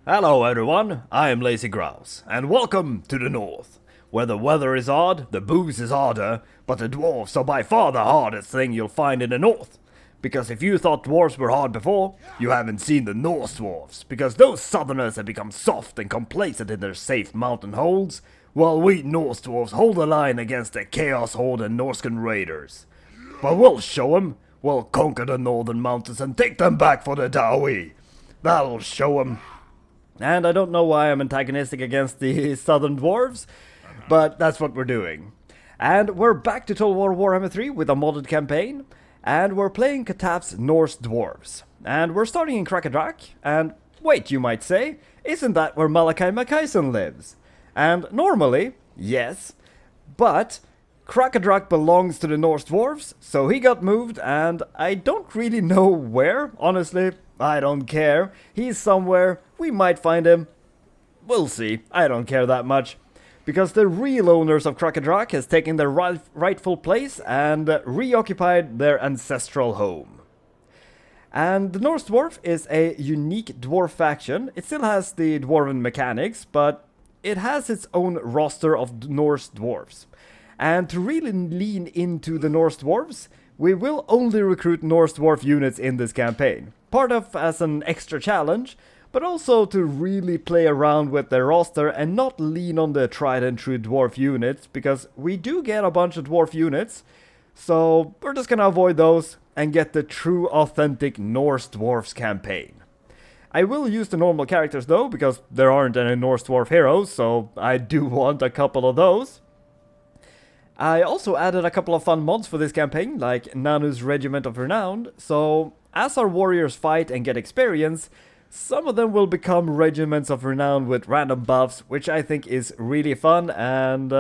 Hello everyone, I am Lazy Grouse, and welcome to the North, where the weather is odd, the booze is harder, but the dwarves are by far the hardest thing you'll find in the North. Because if you thought dwarves were hard before, you haven't seen the Norse Dwarfs, because those southerners have become soft and complacent in their safe mountain holds, while we Norse Dwarfs hold the line against the Chaos Horde and Norscan raiders. But we'll show them, we'll conquer the northern mountains and take them back for the Dawi. That'll show them. And I don't know why I'm antagonistic against the southern dwarves, but that's what we're doing. And we're back to Total War Warhammer 3 with a modded campaign, and we're playing Kataf's Norse Dwarfs. And we're starting in Kraka Drak, and wait, you might say, isn't that where Malachi Mackayson lives? And normally, yes, but Kraka Drak belongs to the Norse Dwarfs, so he got moved, and I don't really know where, honestly. I don't care. He's somewhere. We might find him. We'll see. I don't care that much. Because the real owners of Kraka Drak has taken their rightful place and reoccupied their ancestral home. And the Norse Dwarf is a unique dwarf faction. It still has the dwarven mechanics, but it has its own roster of Norse Dwarfs. And to really lean into the Norse Dwarves, we will only recruit Norse Dwarf units in this campaign. Part of as an extra challenge, but also to really play around with their roster and not lean on the tried and true dwarf units, because we do get a bunch of dwarf units, so we're just gonna avoid those and get the true authentic Norse Dwarfs campaign. I will use the normal characters though, because there aren't any Norse Dwarf heroes, so I do want a couple of those. I also added a couple of fun mods for this campaign, like Nanu's Regiment of Renown, so as our warriors fight and get experience, some of them will become Regiments of Renown with random buffs, which I think is really fun and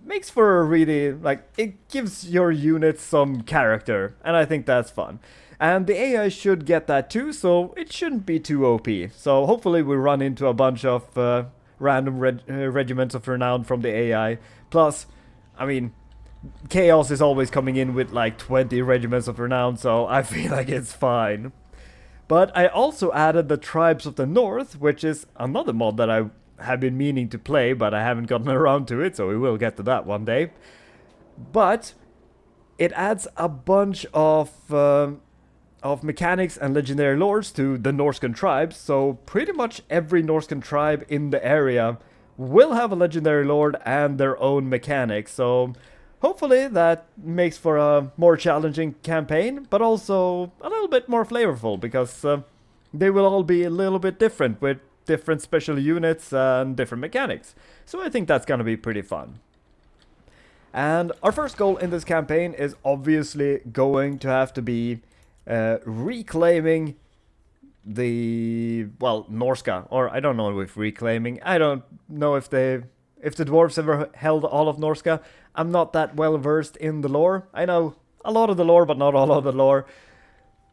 makes for a really, it gives your units some character, and I think that's fun. And the AI should get that too, so it shouldn't be too OP. So hopefully we run into a bunch of random Regiments of Renown from the AI, plus I mean, Chaos is always coming in with like 20 Regiments of Renown, so I feel like it's fine. But I also added the Tribes of the North, which is another mod that I have been meaning to play, but I haven't gotten around to it, so we will get to that one day. But it adds a bunch of mechanics and legendary lords to the Norscan tribes, so pretty much every Norscan tribe in the area will have a legendary lord and their own mechanics, so hopefully that makes for a more challenging campaign, but also a little bit more flavorful, because they will all be a little bit different, with different special units and different mechanics. So I think that's gonna be pretty fun. And our first goal in this campaign is obviously going to have to be reclaiming Norsca, or I don't know if reclaiming, I don't know if the dwarves ever held all of Norsca. I'm not that well versed in the lore. I know a lot of the lore, but not all of the lore.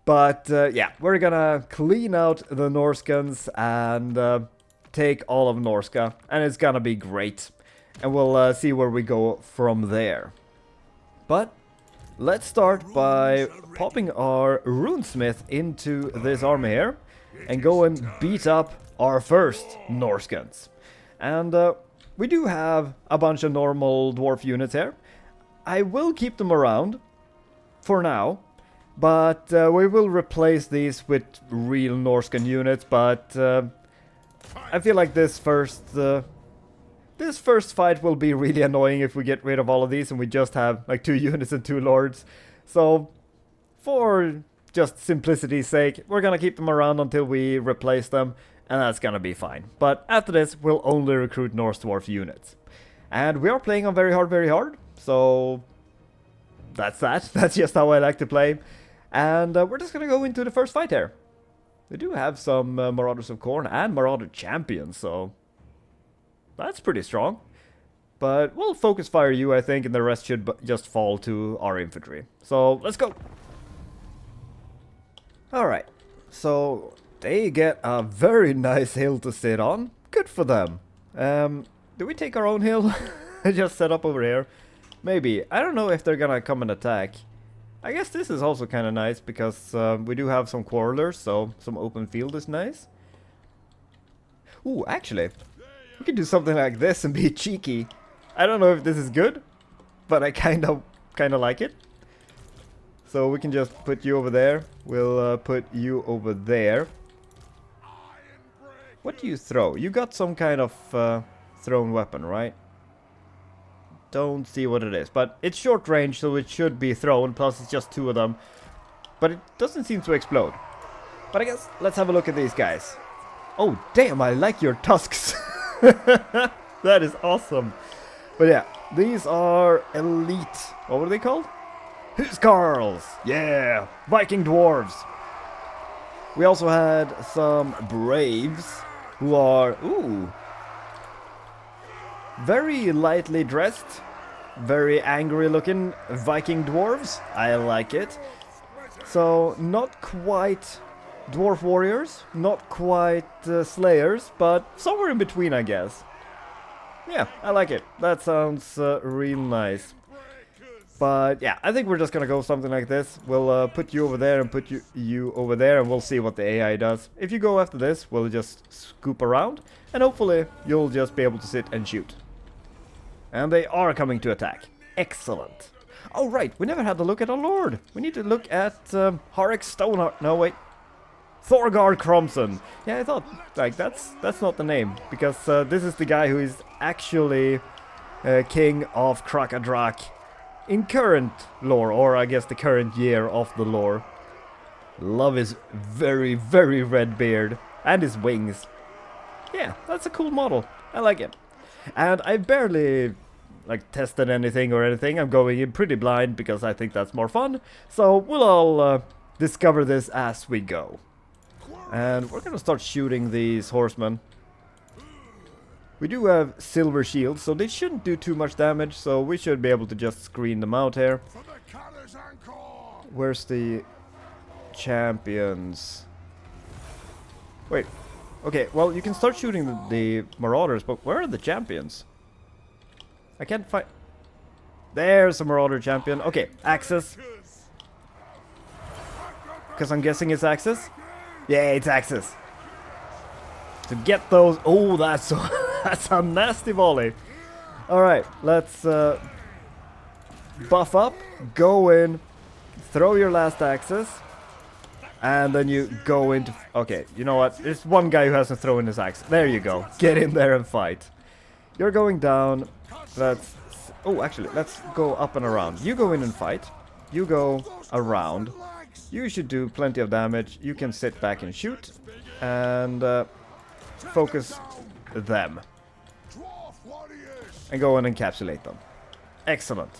But yeah, we're gonna clean out the Norscans and take all of Norsca, and it's gonna be great. And we'll see where we go from there. But let's start by popping our runesmith into this army here and go and beat up our first Norscans. And we do have a bunch of normal dwarf units here. I will keep them around for now, but we will replace these with real Norscan units. But I feel like this first fight will be really annoying if we get rid of all of these and we just have like 2 units and 2 lords. So for just simplicity's sake, we're gonna keep them around until we replace them, and that's gonna be fine. But after this, we'll only recruit Norse Dwarf units. And we are playing on very hard, so that's that. That's just how I like to play. And we're just gonna go into the first fight here. We do have some Marauders of Khorne and Marauder Champions, so that's pretty strong. But we'll focus fire you, I think, and the rest should just fall to our infantry. So let's go. Alright, so they get a very nice hill to sit on. Good for them. Do we take our own hill? Just set up over here. Maybe. I don't know if they're gonna come and attack. I guess this is also kind of nice because we do have some quarrelers, so some open field is nice. Ooh, actually, we can do something like this and be cheeky. I don't know if this is good, but I kind of like it. So we can just put you over there. We'll put you over there. What do you throw? You got some kind of thrown weapon, right? Don't see what it is, but it's short range, so it should be thrown. Plus, it's just 2 of them, but it doesn't seem to explode. But I guess let's have a look at these guys. Oh, damn! I like your tusks. That is awesome. But yeah, these are elite. What were they called? Huskarls! Yeah! Viking dwarves! We also had some braves who are, ooh, very lightly dressed, very angry looking Viking dwarves. I like it. So, not quite dwarf warriors, not quite slayers, but somewhere in between, I guess. Yeah, I like it. That sounds real nice. But yeah, I think we're just gonna go something like this. We'll put you over there and put you over there, and we'll see what the AI does. If you go after this, we'll just scoop around, and hopefully you'll just be able to sit and shoot. And they are coming to attack. Excellent. Oh right, we never had a look at our lord. We need to look at Harek Stoneheart. No wait, Thorgard Cromson. Yeah, I thought like that's not the name, because this is the guy who is actually king of Kraka Drak. In current lore, or I guess the current year of the lore. Love his very, very red beard. And his wings. Yeah, that's a cool model. I like it. And I barely like tested anything or anything. I'm going in pretty blind because I think that's more fun. So we'll all discover this as we go. And we're gonna start shooting these horsemen. We do have silver shields, so they shouldn't do too much damage, so we should be able to just screen them out here. Where's the champions? Wait. Okay, well, you can start shooting the marauders, but where are the champions? I can't find... There's a marauder champion. Okay, Axis. Because I'm guessing it's Axis? Yeah, it's Axis. To get those... Oh, that's so... That's a nasty volley. Alright, let's buff up, go in, throw your last axes, and then you go into... Okay, you know what? There's one guy who hasn't thrown his axe. There you go. Get in there and fight. You're going down. Let's... Oh, actually, let's go up and around. You go in and fight. You go around. You should do plenty of damage. You can sit back and shoot. And focus them. And go and encapsulate them. Excellent.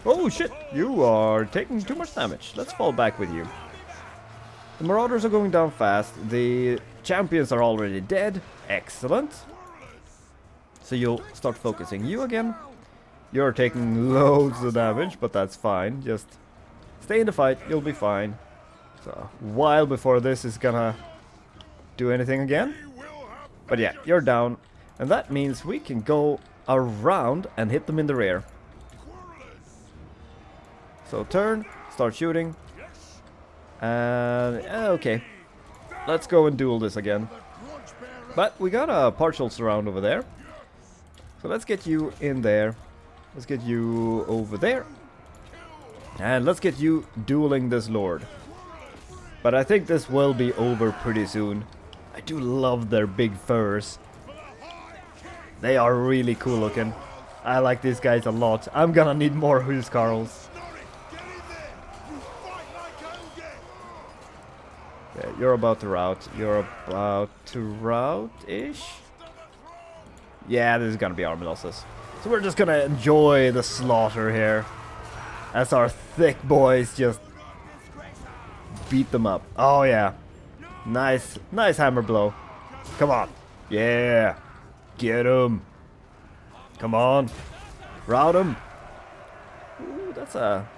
Oh shit, you are taking too much damage. Let's fall back with you. The marauders are going down fast. The champions are already dead. Excellent. So you'll start focusing you again. You're taking loads of damage, but that's fine. Just stay in the fight, you'll be fine. So, a while before this is gonna do anything again. But yeah, you're down. And that means we can go around and hit them in the rear. So turn, start shooting. And okay, let's go and duel this again. But we got a partial surround over there. So let's get you in there. Let's get you over there. And let's get you dueling this lord. But I think this will be over pretty soon. I do love their big furs. They are really cool looking. I like these guys a lot. I'm gonna need more Huskarls. Yeah, you're about to rout. You're about to rout-ish? Yeah, this is gonna be army losses. So we're just gonna enjoy the slaughter here. As our thick boys just beat them up. Oh yeah. Nice hammer blow. Come on. Yeah. Get him. Come on. Rout him. Ooh, that's a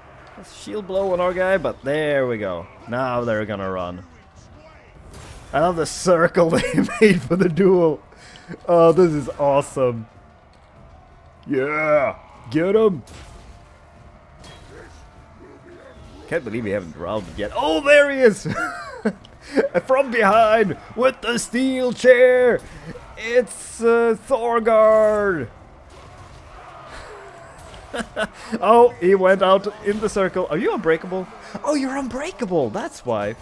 shield blow on our guy, but there we go. Now they're gonna run. I love the circle they made for the duel. Oh, this is awesome. Yeah. Get him. Can't believe we haven't routed yet. Oh, there he is. From behind with the steel chair. It's Thorgard! Oh, he went out in the circle. Are you unbreakable? Oh, you're unbreakable. That's why.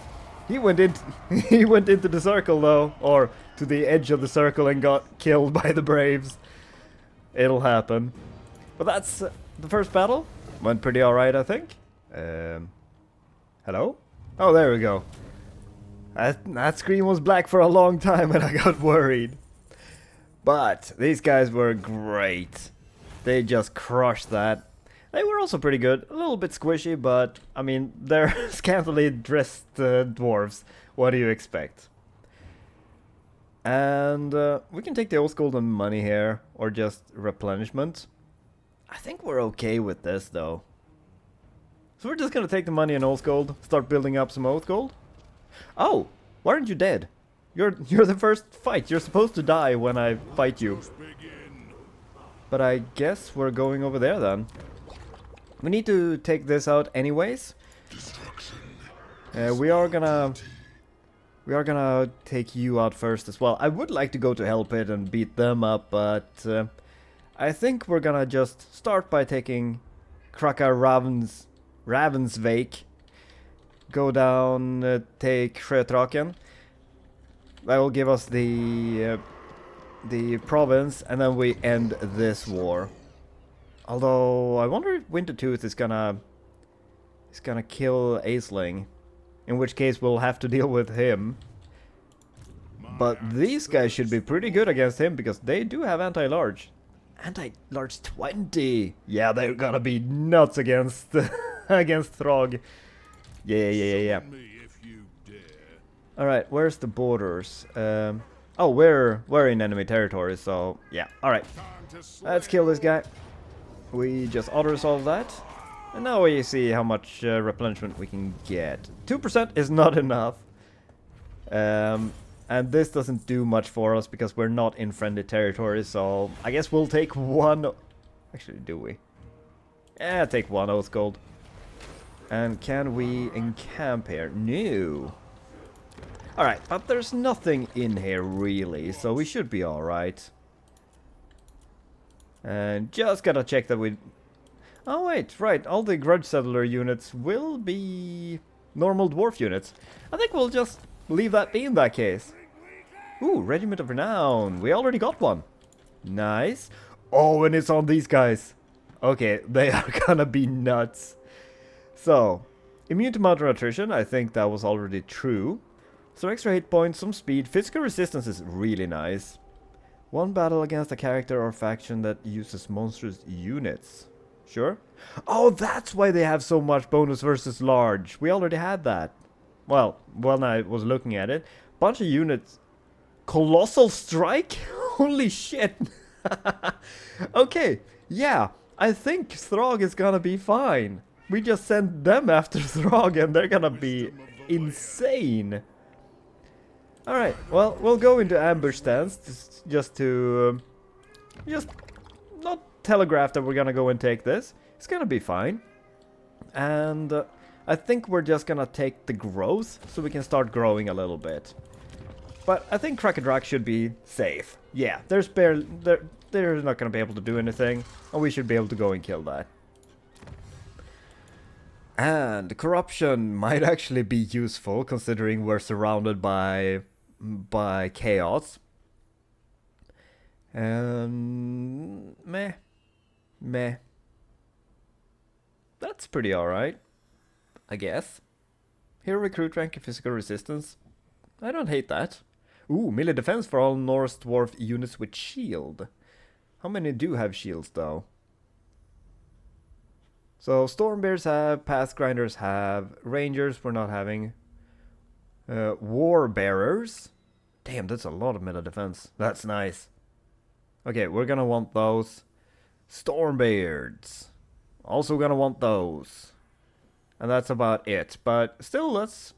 He went in. He went into the circle though, or to the edge of the circle and got killed by the Braves. It'll happen. But that's the first battle. Went pretty alright, I think. Hello? Oh, there we go. That screen was black for a long time and I got worried. But these guys were great. They just crushed that. They were also pretty good. A little bit squishy, but I mean, they're scantily dressed dwarves. What do you expect? And we can take the old gold and money here, or just replenishment. I think we're okay with this though. So we're just gonna take the money and old gold, start building up some old gold. Oh, why aren't you dead? You're the first fight. You're supposed to die when I fight you. But I guess we're going over there then. We need to take this out anyways. We are gonna take you out first as well. I would like to go to Hell Pit and beat them up, but I think we're gonna just start by taking Kraka Ravensvake. Go down, take Sjoktraken. That will give us the province, and then we end this war. Although I wonder if Wintertooth is gonna kill Aisling, in which case we'll have to deal with him. But these guys should be pretty good against him because they do have anti-large. Anti-large 20. Yeah, they're gonna be nuts against against Throg. Yeah. All right, where's the borders? Oh, we're in enemy territory, so yeah. All right, let's kill this guy. We just auto-resolve that, and now we see how much replenishment we can get. 2% is not enough, and this doesn't do much for us because we're not in friendly territory. So I guess we'll take one. Actually, do we? Yeah, take one oath gold. And can we encamp here? No. Alright, but there's nothing in here really, so we should be alright. And just gotta check that we... Oh wait, right, all the grudge settler units will be normal dwarf units. I think we'll just leave that be in that case. Ooh, Regiment of Renown. We already got one. Nice. Oh, and it's on these guys. Okay, they are gonna be nuts. So, immune to mountain attrition, I think that was already true. Some extra hit points, some speed. Physical resistance is really nice. One battle against a character or faction that uses monstrous units. Sure. Oh, that's why they have so much bonus versus large. We already had that. Well, when I was looking at it. Bunch of units. Colossal strike? Holy shit. Okay, yeah. I think Throg is gonna be fine. We just sent them after Throg and they're gonna be insane. Alright, well, we'll go into ambush stance just to just not telegraph that we're gonna go and take this. It's gonna be fine. And I think we're just gonna take the growth so we can start growing a little bit. But I think Kraka Drak should be safe. Yeah, they're not gonna be able to do anything, and we should be able to go and kill that. And corruption might actually be useful considering we're surrounded by chaos. Meh. That's pretty alright, I guess. Hero recruit rank and physical resistance. I don't hate that. Ooh, melee defense for all Norse Dwarf units with shield. How many do have shields though? So Stormbears have, Path Grinders have, Rangers we're not having. War Bearers. Damn, that's a lot of melee defense. That's nice. Okay, we're gonna want those. Stormbeards. Also gonna want those. And that's about it. But still, that's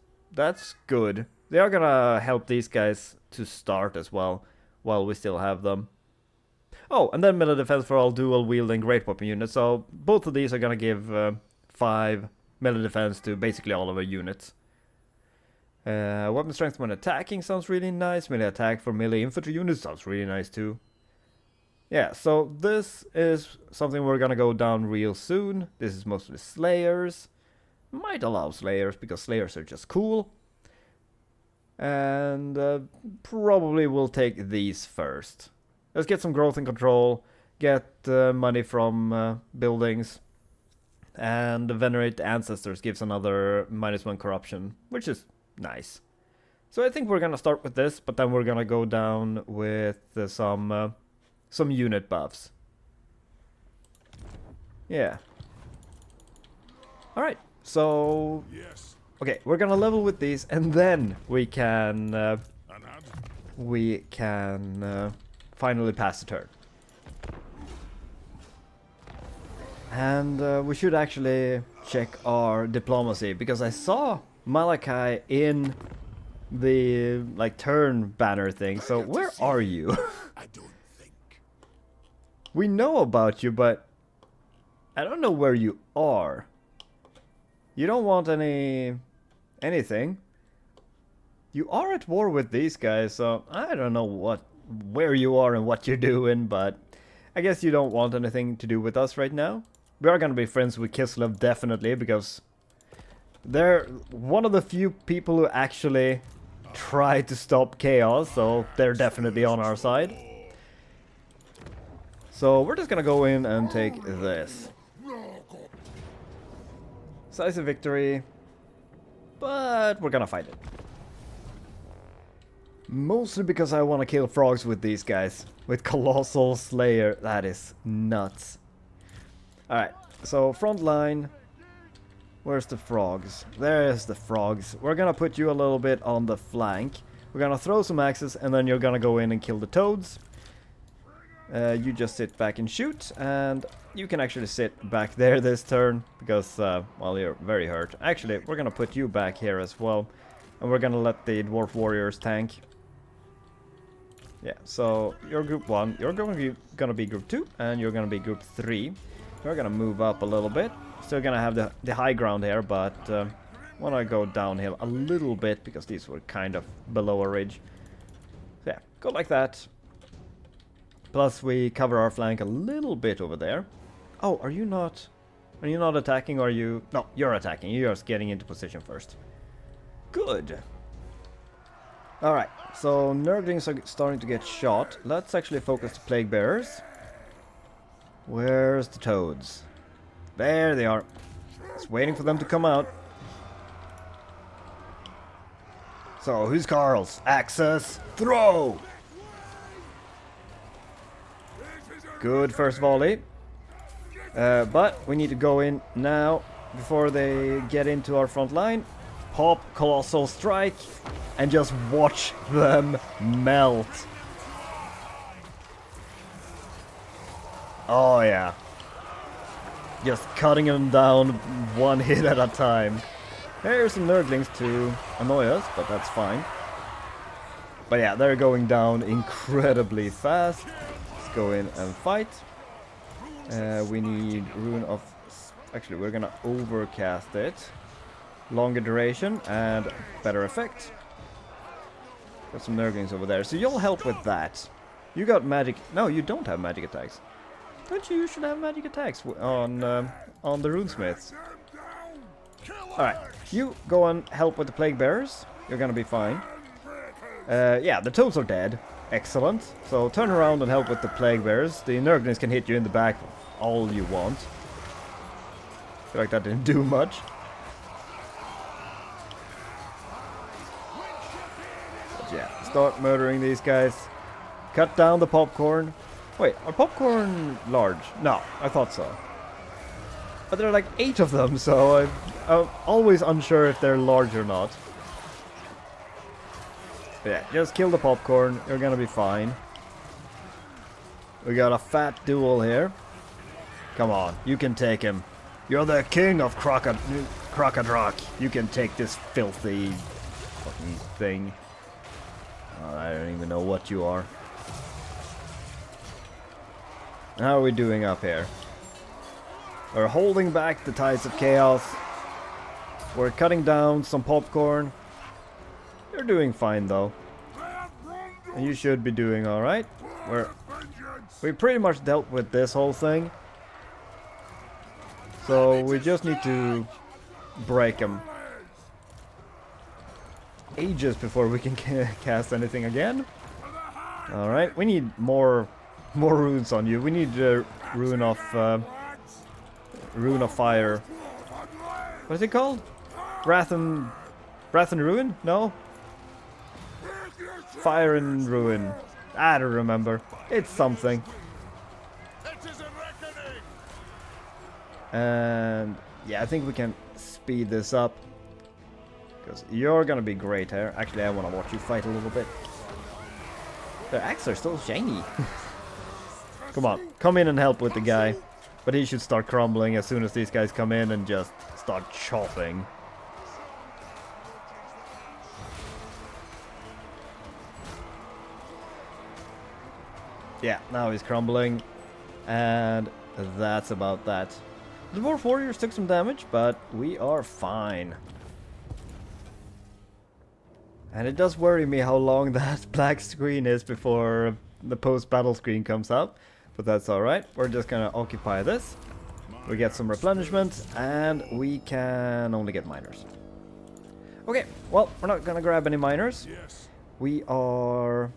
good. They are gonna help these guys to start as well, while we still have them. Oh, and then melee defense for all dual wielding great weapon units. So both of these are gonna give 5 melee defense to basically all of our units. Weapon strength when attacking sounds really nice. Melee attack for melee infantry units sounds really nice too. Yeah, so this is something we're gonna go down real soon. This is mostly Slayers. Might allow Slayers because Slayers are just cool. And probably we'll take these first. Let's get some growth and control. Get money from buildings. And Venerate the Ancestors gives another -1 corruption, which is nice. So I think we're gonna start with this, but then we're gonna go down with some unit buffs. Yeah. Alright, so... Yes. Okay, we're gonna level with these, and then we can finally pass the turn. And we should actually check our diplomacy, because I saw Malachi in the turn banner thing. So where are you? I don't think. We know about you, but I don't know where you are. You don't want anything. You are at war with these guys, so I don't know where you are and what you're doing, but I guess you don't want anything to do with us right now. We are gonna be friends with Kislev, definitely, because they're one of the few people who actually try to stop chaos, so they're definitely on our side. So we're just gonna go in and take this. Decisive victory, but we're gonna fight it. Mostly because I want to kill frogs with these guys. With Colossal Slayer, that is nuts. Alright, so front line. Where's the frogs? There's the frogs. We're gonna put you a little bit on the flank. We're gonna throw some axes, and then you're gonna go in and kill the toads. You just sit back and shoot, and you can actually sit back there this turn, because, well, you're very hurt. Actually, we're gonna put you back here as well, and we're gonna let the dwarf warriors tank. Yeah, so you're group 1, you're gonna be group 2, and you're gonna be group 3. We're gonna move up a little bit. Still gonna have the high ground here, but wanna go downhill a little bit, because these were kind of below a ridge. So yeah, go like that. Plus we cover our flank a little bit over there. Oh, are you not attacking, or are you... No, you're attacking. You're just getting into position first. Good. Alright, so Nurglings are starting to get shot. Let's actually focus the Plague Bearers. Where's the toads? There they are. Just waiting for them to come out. So, who's Carl's? Axes, throw! Good first volley. But we need to go in now before they get into our front line. Pop Colossal Strike and just watch them melt. Oh yeah. Just cutting them down one hit at a time. There's some Nurglings to annoy us, but that's fine. But yeah, they're going down incredibly fast. Let's go in and fight. We need Rune of... Actually, we're gonna overcast it. Longer duration and better effect. Got some Nurglings over there, so you'll help with that. You got magic... No, you don't have magic attacks. Don't you usually have magic attacks on the runesmiths? Alright, you go and help with the Plague Bearers. You're gonna be fine. Yeah, the toads are dead. Excellent. So turn around and help with the Plague Bearers. The Nurglings can hit you in the back all you want. Feel like that didn't do much. But yeah, start murdering these guys. Cut down the popcorn. Wait, are popcorn large? No, I thought so. But there are like 8 of them, so I'm always unsure if they're large or not. But yeah, just kill the popcorn. You're gonna be fine. We got a fat duel here. Come on, you can take him. You're the king of Kraka Drak. You can take this filthy fucking thing. I don't even know what you are. How are we doing up here? We're holding back the tides of chaos. We're cutting down some popcorn. You're doing fine though. And you should be doing alright. We pretty much dealt with this whole thing. So we just need to break them. Ages before we can cast anything again. Alright, we need more runes on you. We need rune of fire. What is it called? Wrath and Ruin? No? Fire and Ruin. I don't remember. It's something. And yeah, I think we can speed this up. Because you're gonna be great here. Actually, I want to watch you fight a little bit. Their axes are still shiny. Come on, come in and help with the guy. But he should start crumbling as soon as these guys come in and just start chopping. Yeah, now he's crumbling. And that's about that. The Dwarf Warriors took some damage, but we are fine. And it does worry me how long that black screen is before the post-battle screen comes up. But that's alright. We're just gonna occupy this. We get some replenishment, and we can only get miners. Okay, well, we're not gonna grab any miners. We are...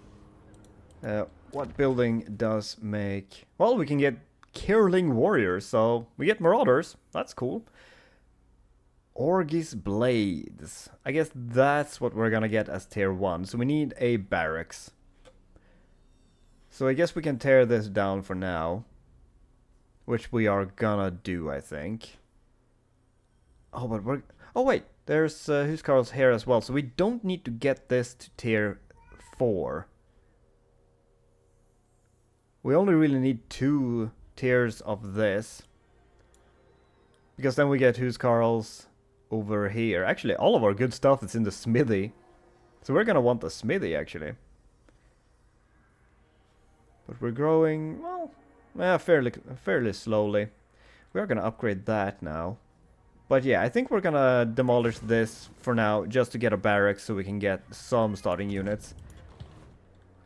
what building does make... Well, we can get Kirling Warriors, so we get Marauders. That's cool. Orgis Blades. I guess that's what we're gonna get as tier 1. So we need a barracks. So I guess we can tear this down for now. Which we are gonna do, I think. Oh, but we're... Oh, wait. There's Huskarl's here as well. So we don't need to get this to tier 4. We only really need 2 tiers of this. Because then we get Huskarl's over here. Actually, all of our good stuff is in the smithy. So we're gonna want the smithy, actually. But we're growing, well, fairly slowly. We are gonna upgrade that now. But yeah, I think we're gonna demolish this for now, just to get a barracks so we can get some starting units.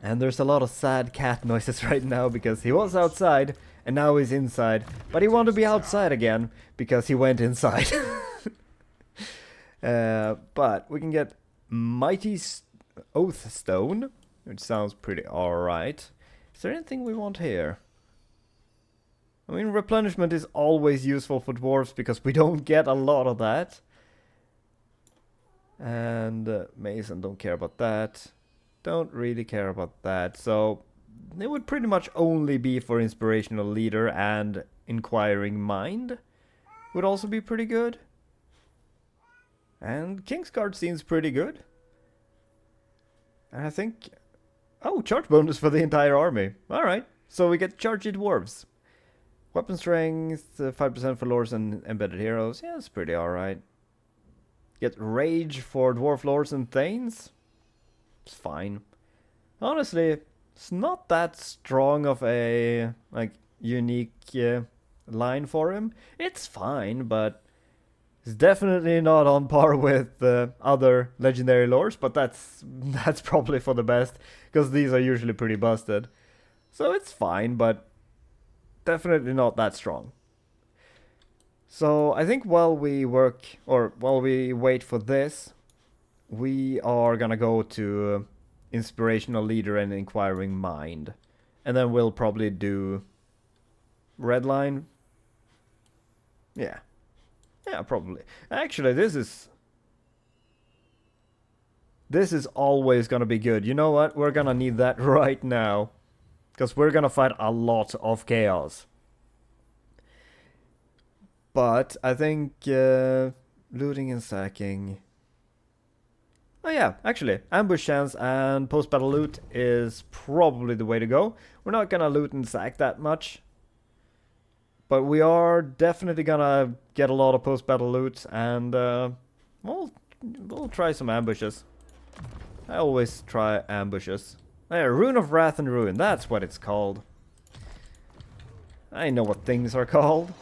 And there's a lot of sad cat noises right now, because he was outside, and now he's inside. But he wanted to be outside again, because he went inside. But we can get Mighty Oath Stone, which sounds pretty alright. Is there anything we want here? I mean, replenishment is always useful for dwarves because we don't get a lot of that. And Mason, don't care about that. Don't really care about that. So it would pretty much only be for Inspirational Leader, and Inquiring Mind would also be pretty good. And Kingsguard seems pretty good. And I think... Oh, charge bonus for the entire army. Alright, so we get chargey dwarves. Weapon strength, 5% for lords and embedded heroes. Yeah, it's pretty alright. Get rage for dwarf lords and thanes. It's fine. Honestly, it's not that strong of a unique line for him. It's fine, but it's definitely not on par with other legendary lords. But that's probably for the best, because these are usually pretty busted. So it's fine, but definitely not that strong. So I think while we wait for this, we are gonna go to Inspirational Leader and Inquiring Mind. And then we'll probably do Red Line. Yeah. Yeah, probably. Actually, this is always gonna be good. You know what? We're gonna need that right now. Because we're gonna fight a lot of chaos. But I think looting and sacking... Oh yeah, actually, ambush chance and post-battle loot is probably the way to go. We're not gonna loot and sack that much. But we are definitely gonna get a lot of post-battle loot, and we'll try some ambushes. I always try ambushes. There, Rune of Wrath and Ruin, that's what it's called. I know what things are called.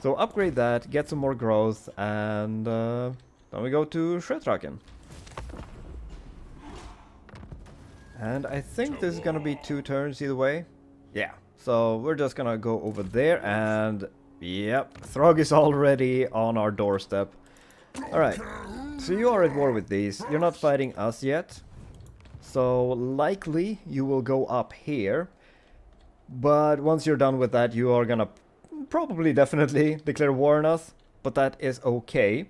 So upgrade that, get some more growth, and then we go to Sjoktraken. And I think this is gonna be 2 turns either way. Yeah, so we're just gonna go over there and... Yep, Throg is already on our doorstep. Alright, so you are at war with these. You're not fighting us yet. So likely you will go up here. But once you're done with that, you are gonna probably definitely declare war on us. But that is okay.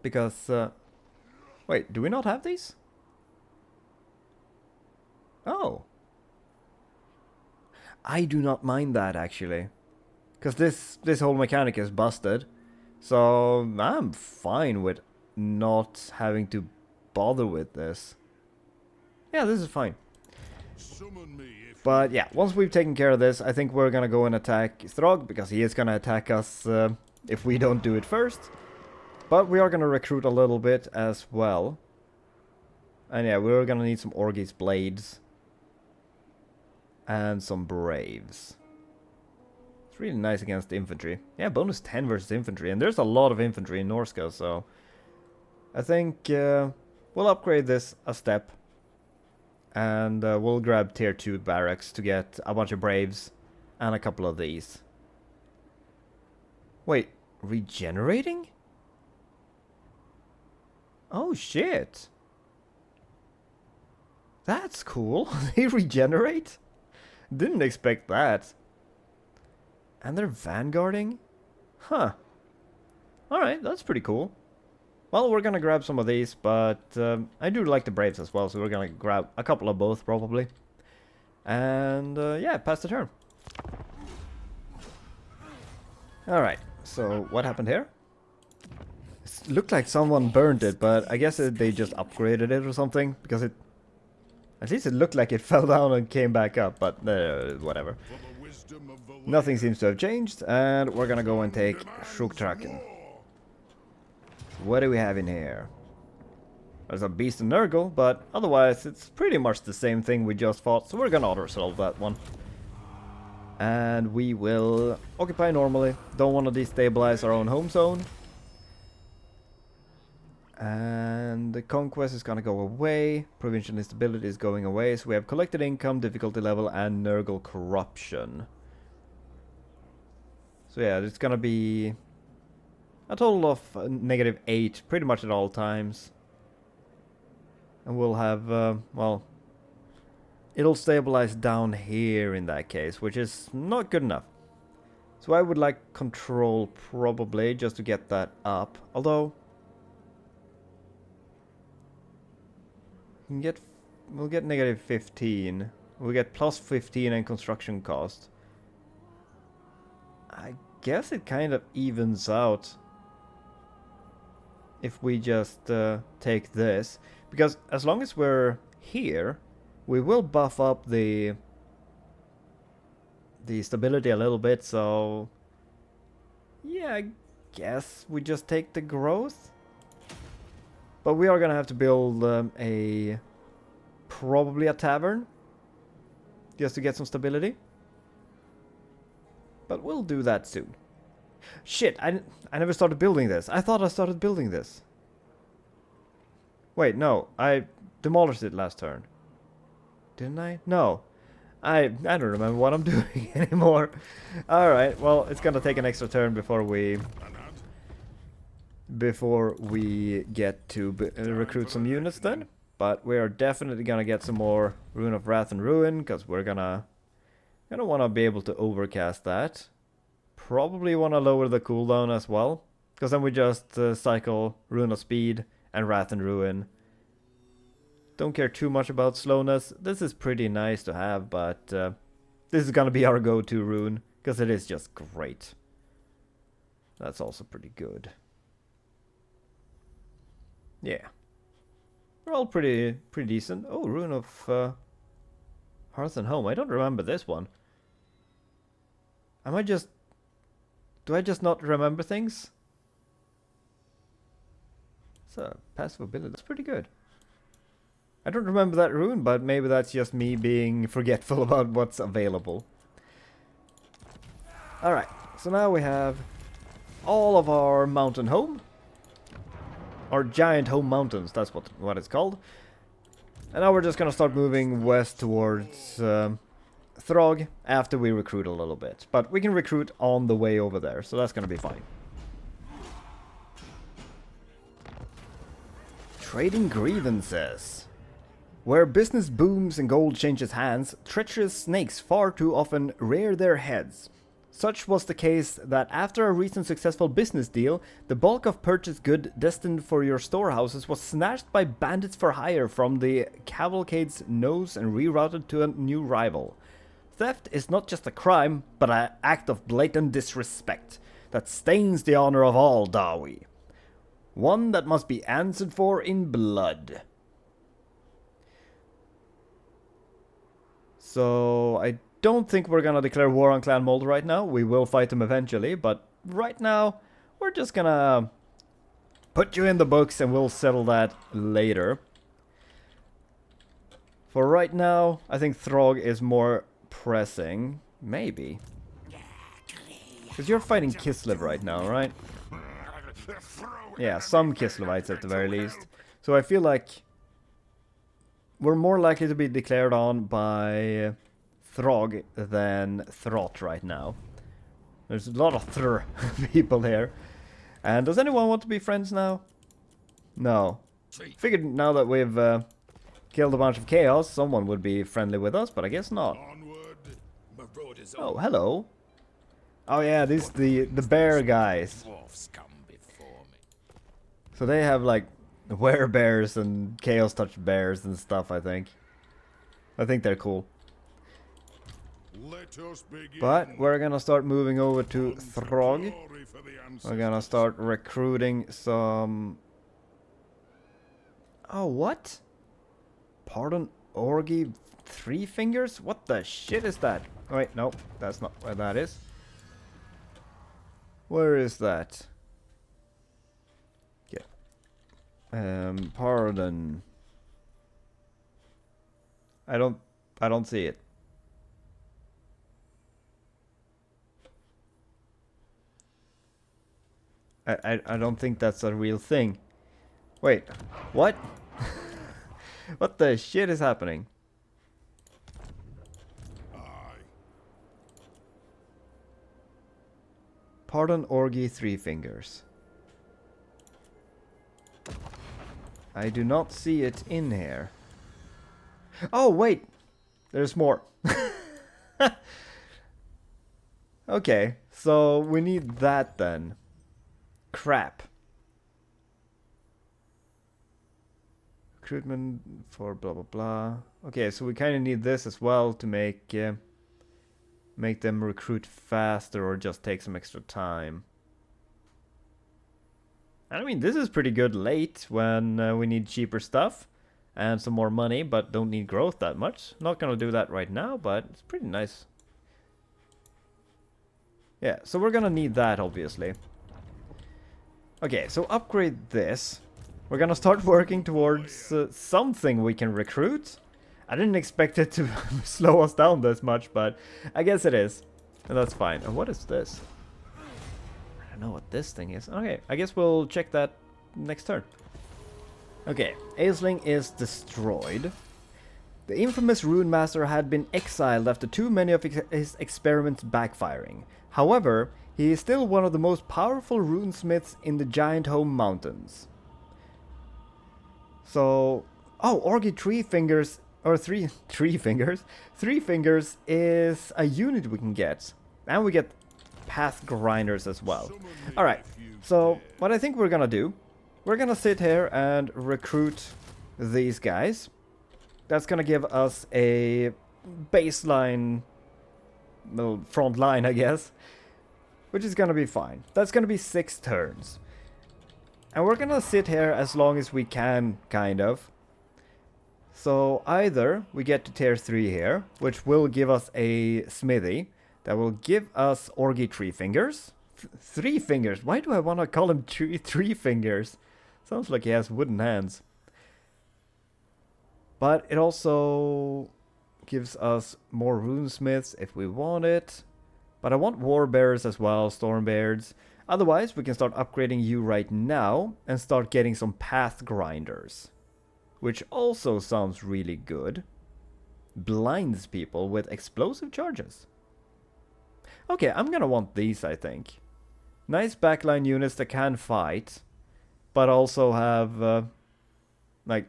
Because... wait, do we not have these? Oh. I do not mind that, actually. Because this whole mechanic is busted. So I'm fine with not having to bother with this. Yeah, this is fine. But yeah, once we've taken care of this, I think we're gonna go and attack Throg, because he is gonna attack us if we don't do it first. But we are gonna recruit a little bit as well. And yeah, we're gonna need some Orgis blades. And some Braves. It's really nice against infantry. Yeah, bonus 10 versus infantry. And there's a lot of infantry in Norsca, so... I think we'll upgrade this a step. And we'll grab tier 2 barracks to get a bunch of Braves. And a couple of these. Wait, regenerating? Oh shit! That's cool. They regenerate? Didn't expect that. And they're vanguarding? Huh. Alright, that's pretty cool. Well, we're gonna grab some of these, but I do like the Braves as well, so we're gonna grab a couple of both, probably. And yeah, pass the turn. Alright, so what happened here? It looked like someone burned it, but I guess they just upgraded it or something, because it... At least it looked like it fell down and came back up, but whatever. Nothing seems to have changed, and we're gonna go and take Sjoktraken. What do we have in here? There's a Beast and Nurgle, but otherwise it's pretty much the same thing we just fought, so we're gonna auto-resolve that one. And we will occupy normally. Don't want to destabilize our own home zone. And the conquest is gonna go away. Provincial instability is going away. So we have collected income, difficulty level, and Nurgle corruption. So yeah, it's gonna be a total of -8 pretty much at all times. And we'll have, well, it'll stabilize down here in that case, which is not good enough. So I would like control probably just to get that up. Although we'll get -15. We'll get +15 in construction cost. I guess it kind of evens out if we just take this, because as long as we're here, we will buff up the stability a little bit. So yeah, I guess we just take the growth. But we are gonna have to build probably a tavern just to get some stability. But we'll do that soon. Shit, I never started building this. I thought I started building this. Wait, no, I demolished it last turn. Didn't I? No. I don't remember what I'm doing anymore. Alright, well, it's gonna take an extra turn before we get to recruit some units then. But we are definitely gonna get some more Rune of Wrath and Ruin, because we're gonna want to be able to overcast that. Probably want to lower the cooldown as well, because then we just cycle Rune of Speed and Wrath and Ruin. Don't care too much about slowness. This is pretty nice to have, but this is gonna be our go-to rune, because it is just great. That's also pretty good. Yeah. We're all pretty decent. Oh, Rune of Hearth and Home. I don't remember this one. Do I just not remember things? So, passive ability. That's pretty good. I don't remember that rune, but maybe that's just me being forgetful about what's available. Alright, so now we have all of our mountain home. Or giant home mountains, that's what it's called. And now we're just gonna start moving west towards Throg after we recruit a little bit. But we can recruit on the way over there, so that's gonna be fine. Trading grievances. Where business booms and gold changes hands, treacherous snakes far too often rear their heads. Such was the case that after a recent successful business deal, the bulk of purchased good destined for your storehouses was snatched by bandits for hire from the cavalcade's nose and rerouted to a new rival. Theft is not just a crime, but an act of blatant disrespect that stains the honor of all Dawi. One that must be answered for in blood. So, I don't think we're gonna declare war on Clan Moulder right now. We will fight them eventually, but right now, we're just gonna put you in the books and we'll settle that later. For right now, I think Throg is more pressing. Maybe. Because you're fighting Kislev right now, right? Yeah, some Kislevites at the very least. So I feel like we're more likely to be declared on by Throg than Throt right now. There's a lot of Thr people here. And does anyone want to be friends now? No. Figured now that we've killed a bunch of chaos, someone would be friendly with us, but I guess not. Oh, hello. Oh yeah, these the bear guys. So they have like werebears and chaos touch bears and stuff, I think. I think they're cool. But we're gonna start moving over to Throg. We're gonna start recruiting some... Oh, what? Pardon, Orgy Three Fingers? What the shit is that? Oh, wait, no, that's not where that is. Where is that? Pardon. I don't see it. I don't think that's a real thing. Wait, what? What the shit is happening? Pardon Orgy Three Fingers. I do not see it in here. Oh, wait! There's more. Okay, so we need that then. Crap. Recruitment for blah blah blah. Okay, so we kind of need this as well to make them recruit faster or just take some extra time. I mean, this is pretty good late when we need cheaper stuff and some more money, but don't need growth that much. Not gonna do that right now, but it's pretty nice. Yeah, so we're gonna need that, obviously. Okay, so upgrade this. We're gonna start working towards something we can recruit. I didn't expect it to slow us down this much, but I guess it is. And that's fine. And what is this? I don't know what this thing is. Okay, I guess we'll check that next turn. Okay, Aisling is destroyed. The infamous Rune Master had been exiled after too many of his experiments backfiring. However, he is still one of the most powerful runesmiths in the Giant Home Mountains. So, oh, Orgy Three Fingers, or Three Fingers is a unit we can get. And we get Path Grinders as well. Alright, so what I think we're gonna do, we're gonna sit here and recruit these guys. That's gonna give us a baseline, well, front line, I guess, which is gonna be fine. That's gonna be 6 turns. And we're gonna sit here as long as we can, kind of. So either we get to tier 3 here, which will give us a smithy. That will give us Orgy Three Fingers. 3 fingers? Why do I want to call him three fingers? Sounds like he has wooden hands. But it also gives us more runesmiths if we want it. But I want warbearers as well, stormbeards. Otherwise, we can start upgrading you right now and start getting some path grinders. which also sounds really good. Blinds people with explosive charges. Okay, I'm gonna want these, I think. Nice backline units that can fight, but also have, like,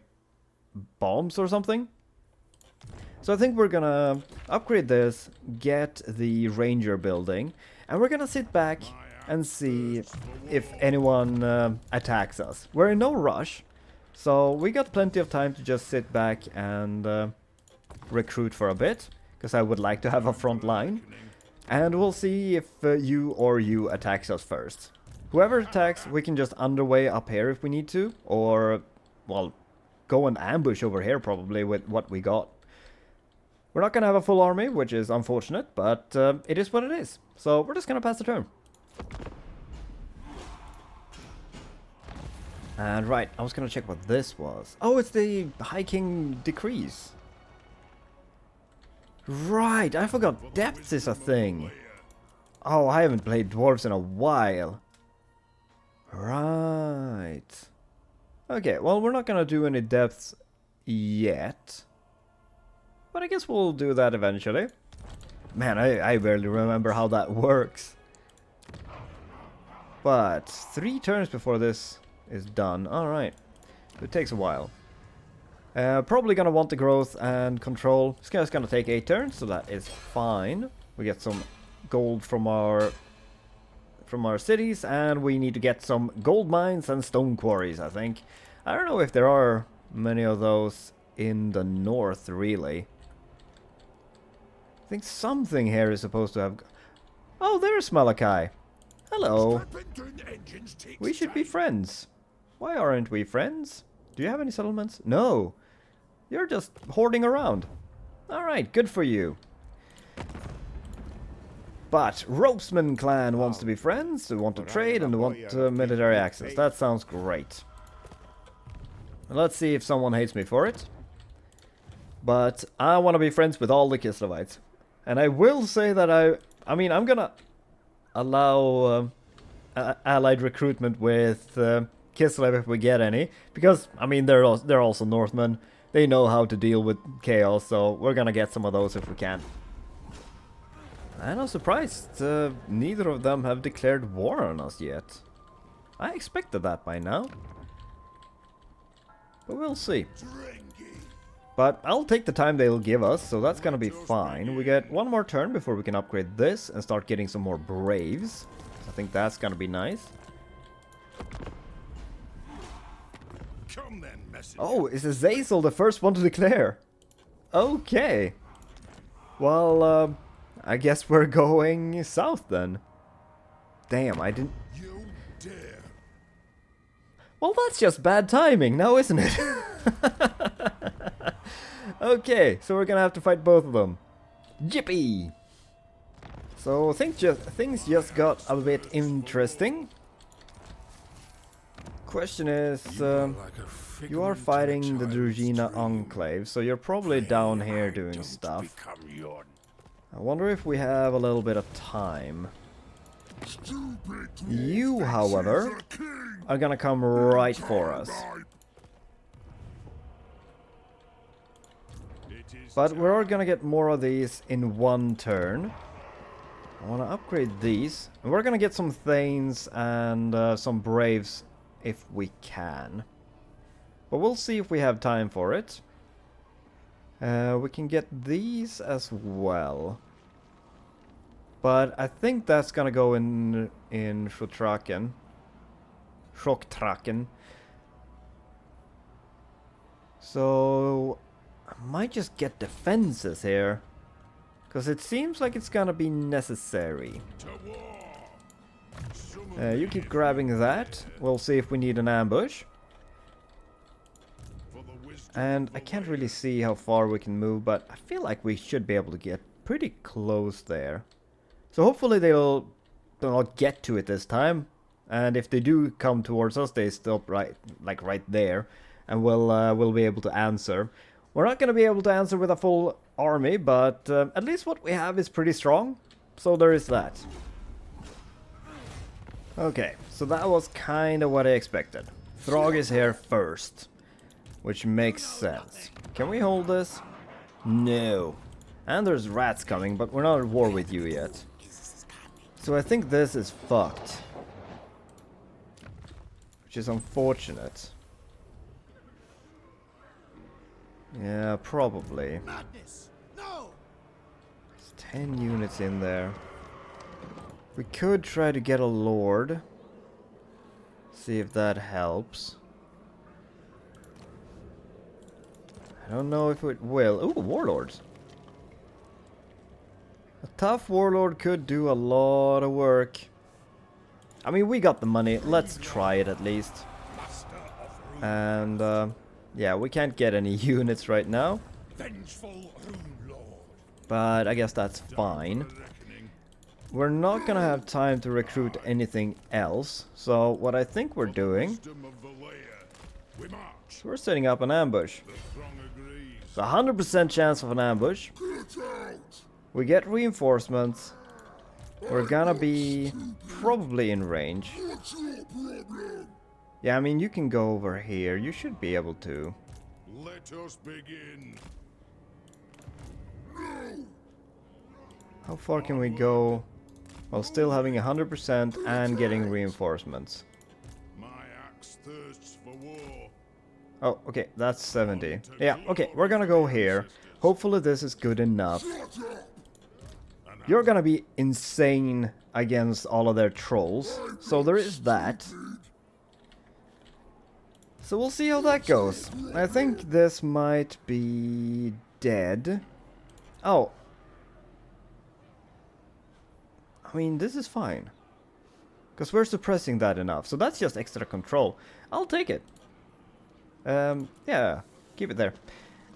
bombs or something. So I think we're gonna upgrade this, get the ranger building, and we're gonna sit back and see if anyone attacks us. We're in no rush, so we got plenty of time to just sit back and recruit for a bit, because I would like to have a front line. And we'll see if you attacks us first. Whoever attacks, we can just underway up here if we need to, or, well, go and ambush over here probably with what we got. We're not gonna have a full army, which is unfortunate, but it is what it is. So we're just gonna pass the turn. And right, I was gonna check what this was. Oh, it's the High King decrees. Right, I forgot depths is a thing. Oh, I haven't played dwarves in a while. Right. Okay, well, we're not gonna do any depths yet. But I guess we'll do that eventually. Man, I barely remember how that works. But 3 turns before this is done. Alright. It takes a while. Probably gonna want the growth and control. It's just gonna take 8 turns, so that is fine. We get some gold from our cities, and we need to get some gold mines and stone quarries, I think. I don't know if there are many of those in the north, really. I think something here is supposed to have... Oh, there's Malachi. Hello. We should be friends. Why aren't we friends? Do you have any settlements? No. You're just hoarding around. Alright, good for you. But Ropesman clan wants to be friends, they want to trade, and they want military access. That sounds great. Let's see if someone hates me for it. But I want to be friends with all the Kislevites. And I will say that I mean, I'm gonna allow allied recruitment with Kislev if we get any. Because, I mean, they're also Northmen. They know how to deal with chaos, so we're gonna get some of those if we can. And I'm surprised neither of them have declared war on us yet. I expected that by now. But we'll see. But I'll take the time they'll give us, so that's gonna be fine. We get 1 more turn before we can upgrade this and start getting some more Braves. I think that's gonna be nice. Oh, is Azazel the first one to declare? Okay. Well, I guess we're going south then. Damn, I didn't... You dare. Well, that's just bad timing now, isn't it? Okay, so we're gonna have to fight both of them. Yippee! So things just got a bit interesting. Question is, you are fighting the Drugina Enclave, so you're probably down here doing stuff. I wonder if we have a little bit of time. You, however, are gonna come right for us. But we're gonna get more of these in 1 turn. I wanna upgrade these. And we're gonna get some Thanes and some Braves if we can. But we'll see if we have time for it. We can get these as well. But I think that's gonna go in Sjoktraken. So I might just get defenses here. Because it seems like it's gonna be necessary. You keep grabbing that. We'll see if we need an ambush. And I can't really see how far we can move, but I feel like we should be able to get pretty close there. So hopefully they'll not get to it this time. And if they do come towards us, they stop right there. And we'll be able to answer. We're not going to be able to answer with a full army, but at least what we have is pretty strong. So there is that. Okay, so that was kind of what I expected. Throg is here first. which makes sense. Can we hold this? No. And there's rats coming, but we're not at war with you yet. So I think this is fucked. Which is unfortunate. Yeah, probably. Madness! No! There's 10 units in there. We could try to get a lord. See if that helps. I don't know if it will. Ooh, warlords. A tough warlord could do a lot of work. I mean, we got the money. Let's try it at least. And, yeah, we can't get any units right now. Vengeful Rune Lord. But I guess that's fine. We're not gonna have time to recruit anything else. So what I think we're doing... So we're setting up an ambush. It's a 100% chance of an ambush. We get reinforcements. We're gonna be probably in range. Yeah, I mean, you can go over here. You should be able to. Let us begin. How far can we go while still having 100% and getting reinforcements? My axe thirsts for war. Oh, okay, that's 70. Yeah, okay, we're gonna go here. Hopefully this is good enough. You're gonna be insane against all of their trolls, so there is that. So we'll see how that goes. I think this might be dead. Oh. I mean, this is fine. Because we're suppressing that enough, so that's just extra control. I'll take it. Yeah, keep it there.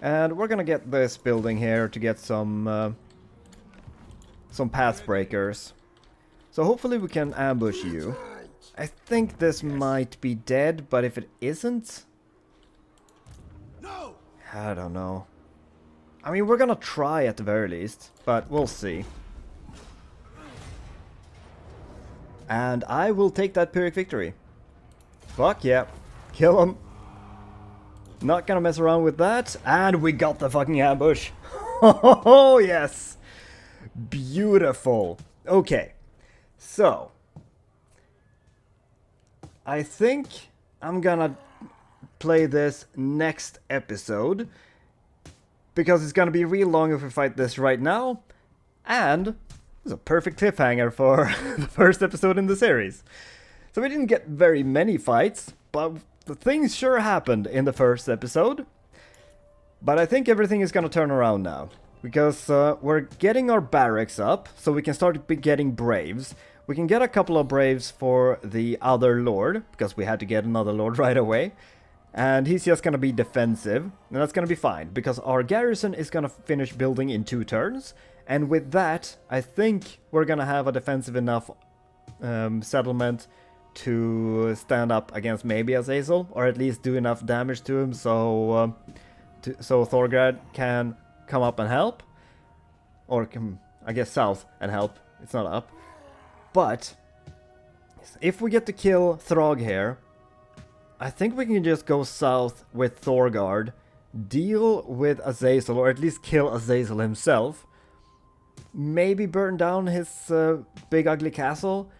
And we're gonna get this building here to get some path breakers. So hopefully we can ambush you. I think this might be dead, but if it isn't... No! I don't know. I mean, we're gonna try at the very least, but we'll see. And I will take that Pyrrhic victory. Fuck yeah. Kill him. Not gonna mess around with that. And we got the fucking ambush. Oh, yes. Beautiful. Okay. So. I think I'm gonna play this next episode. Because it's gonna be real long if we fight this right now. And it's a perfect cliffhanger for the first episode in the series. So we didn't get very many fights, but the things sure happened in the first episode. But I think everything is gonna turn around now. Because we're getting our barracks up, so we can start getting braves. We can get a couple of braves for the other lord, because we had to get another lord right away. And he's just gonna be defensive, and that's gonna be fine, because our garrison is gonna finish building in 2 turns. And with that, I think we're gonna have a defensive enough settlement to stand up against maybe Azazel, or at least do enough damage to him so so Thorgard can come up and help, or come, I guess, south and help. It's not up. But if we get to kill Throg here, I think we can just go south with Thorgard, deal with Azazel, or at least kill Azazel himself, maybe burn down his big ugly castle,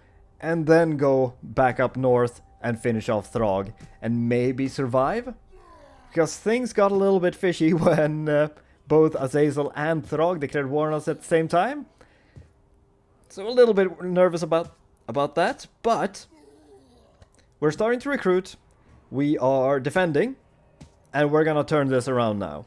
and then go back up north and finish off Throg, and maybe survive? Because things got a little bit fishy when both Azazel and Throg declared war on us at the same time. So a little bit nervous about that, but we're starting to recruit, we are defending, and we're gonna turn this around now.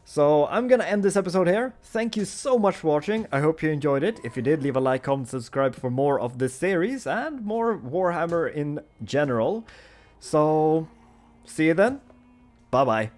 So I'm gonna end this episode here. Thank you so much for watching. I hope you enjoyed it. If you did, leave a like, comment, subscribe for more of this series and more Warhammer in general. So see you then. Bye bye.